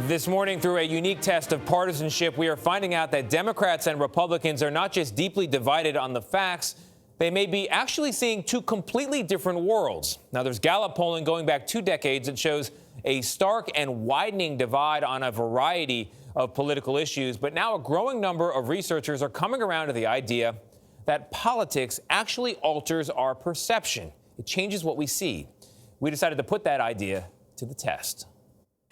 This morning, through a unique test of partisanship, we are finding out that Democrats and Republicans are not just deeply divided on the facts, they may be actually seeing two completely different worlds. Now, there's Gallup polling going back 2 decades that shows a stark and widening divide on a variety of political issues. But now a growing number of researchers are coming around to the idea that politics actually alters our perception. It changes what we see. We decided to put that idea to the test.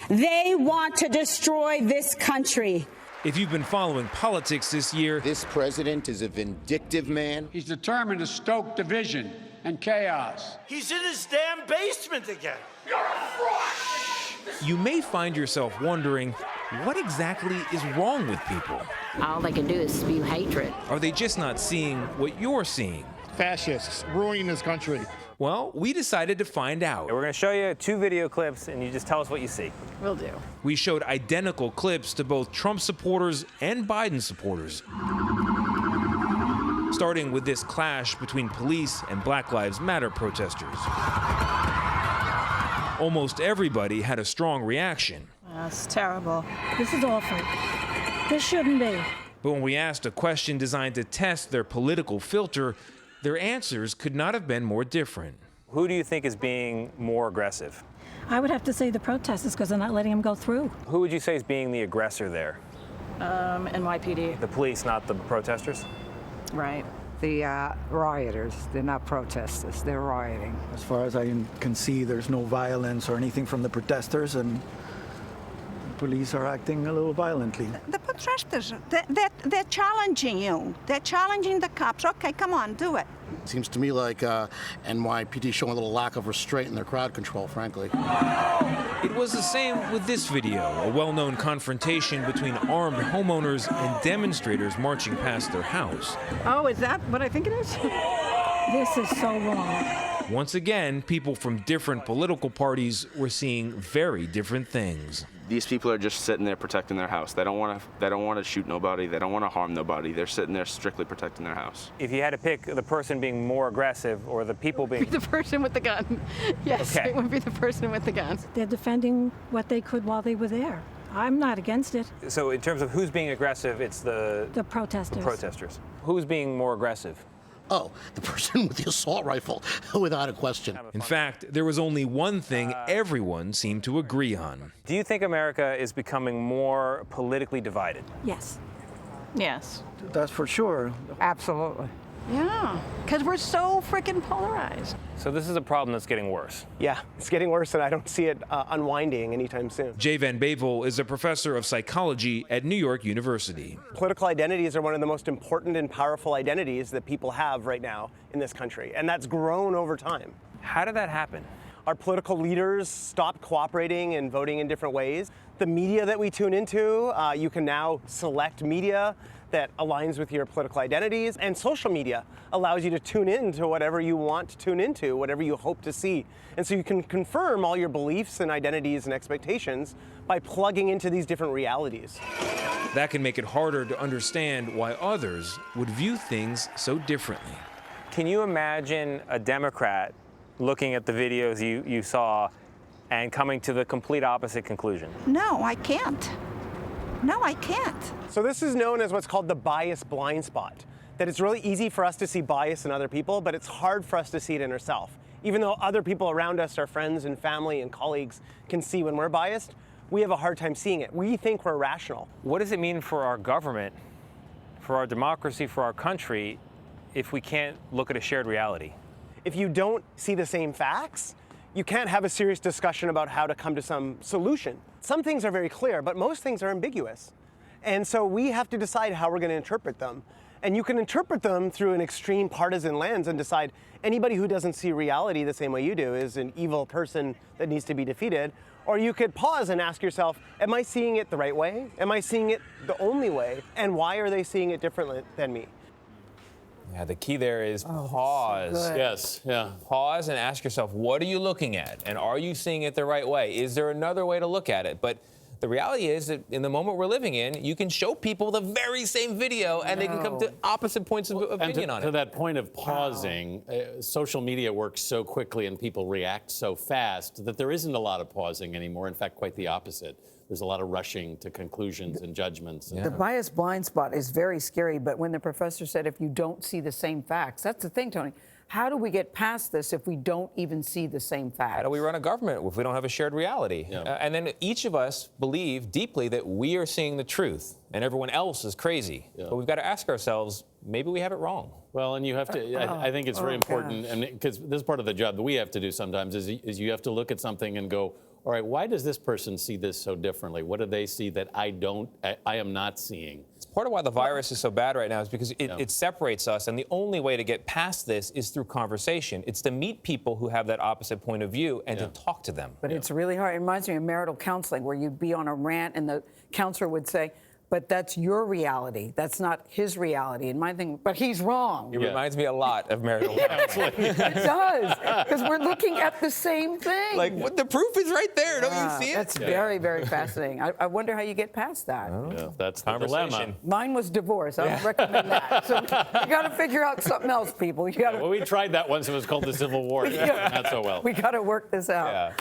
They want to destroy this country. If you've been following politics this year, this president is a vindictive man. He's determined to stoke division and chaos. He's in his damn basement again. You're a fraud! You may find yourself wondering, what exactly is wrong with people? All they can do is spew hatred. Are they just not seeing what you're seeing? Fascists ruining this country. Well, we decided to find out. We're going to show you 2 video clips, and you just tell us what you see. Will do. We showed identical clips to both Trump supporters and Biden supporters. Starting with this clash between police and Black Lives Matter protesters. Almost everybody had a strong reaction. That's terrible. This is awful. This shouldn't be. But when we asked a question designed to test their political filter, their answers could not have been more different. Who do you think is being more aggressive? I would have to say the protesters, because they're not letting them go through. Who would you say is being the aggressor there? NYPD. The police, not the protesters? Right. The rioters, they're not protesters, they're rioting. As far as I can see, there's no violence or anything from the protesters, and police are acting a little violently. The protesters, they're challenging you. They're challenging the cops. Okay, come on, do it. Seems to me like NYPD showing a little lack of restraint in their crowd control, frankly. It was the same with this video, a well-known confrontation between armed homeowners and demonstrators marching past their house. Oh, is that what I think it is? This is so wrong. Once again, people from different political parties were seeing very different things. These people are just sitting there protecting their house. They don't want to shoot nobody. They don't want to harm nobody. They're sitting there strictly protecting their house. If you had to pick the person being more aggressive or the people being... The person with the gun. Yes, Okay. It would be the person with the gun. They're defending what they could while they were there. I'm not against it. So in terms of who's being aggressive, it's the protesters. The protesters. Who's being more aggressive? Oh, the person with the assault rifle, without a question. In fact, there was only one thing everyone seemed to agree on. Do you think America is becoming more politically divided? Yes. Yes. That's for sure. Absolutely. Yeah, because we're so freaking polarized. So this is a problem that's getting worse. Yeah, it's getting worse, and I don't see it unwinding anytime soon. Jay Van Bavel is a professor of psychology at New York University. Political identities are one of the most important and powerful identities that people have right now in this country, and that's grown over time. How did that happen? Our political leaders stopped cooperating and voting in different ways. The media that we tune into, you can now select media that aligns with your political identities, and social media allows you to tune into whatever you want to tune into, whatever you hope to see. And so you can confirm all your beliefs and identities and expectations by plugging into these different realities. That can make it harder to understand why others would view things so differently. Can you imagine a Democrat looking at the videos you saw and coming to the complete opposite conclusion? No, I can't. No, I can't. So this is known as what's called the bias blind spot, that it's really easy for us to see bias in other people, but it's hard for us to see it in ourselves. Even though other people around us, our friends and family and colleagues, can see when we're biased, we have a hard time seeing it. We think we're rational. What does it mean for our government, for our democracy, for our country, if we can't look at a shared reality? If you don't see the same facts, you can't have a serious discussion about how to come to some solution. Some things are very clear, but most things are ambiguous. And so we have to decide how we're going to interpret them. And you can interpret them through an extreme partisan lens and decide anybody who doesn't see reality the same way you do is an evil person that needs to be defeated. Or you could pause and ask yourself, am I seeing it the right way? Am I seeing it the only way? And why are they seeing it differently than me? Yeah, the key there is pause. So Yes, yeah. Pause and ask yourself, what are you looking at? And are you seeing it the right way? Is there another way to look at it? But The reality is that in the moment we're living in, you can show people the very same video and they can come to opposite points of opinion on it. To that point of pausing, social media works so quickly and people react so fast that there isn't a lot of pausing anymore. In fact, quite the opposite. There's a lot of rushing to conclusions and judgments. The bias blind spot is very scary, but when the professor said if you don't see the same facts, that's the thing, Tony. How do we get past this if we don't even see the same facts? How do we run a government if we don't have a shared reality? Yeah. And then each of us believe deeply that we are seeing the truth and everyone else is crazy. Yeah. But we've got to ask ourselves, maybe we have it wrong. Well, and you have to, I think it's very important, and because this is part of the job that we have to do sometimes, is you have to look at something and go, all right, why does this person see this so differently? What do they see that I am not seeing? It's part of why the virus is so bad right now is because it separates us, and the only way to get past this is through conversation. It's to meet people who have that opposite point of view and to talk to them. But it's really hard. It reminds me of marital counseling, where you'd be on a rant and the counselor would say, but that's your reality. That's not his reality. And my thing, but he's wrong. It reminds me a lot of marital counseling. It does, because we're looking at the same thing. Like, what, the proof is right there. Don't you see it? That's very, very fascinating. I wonder how you get past that. Yeah, that's the dilemma. Mine was divorce. I don't recommend that. So you got to figure out something else, people. You got to. Well, we tried that once. It was called the Civil War. Not so well. We got to work this out. Yeah.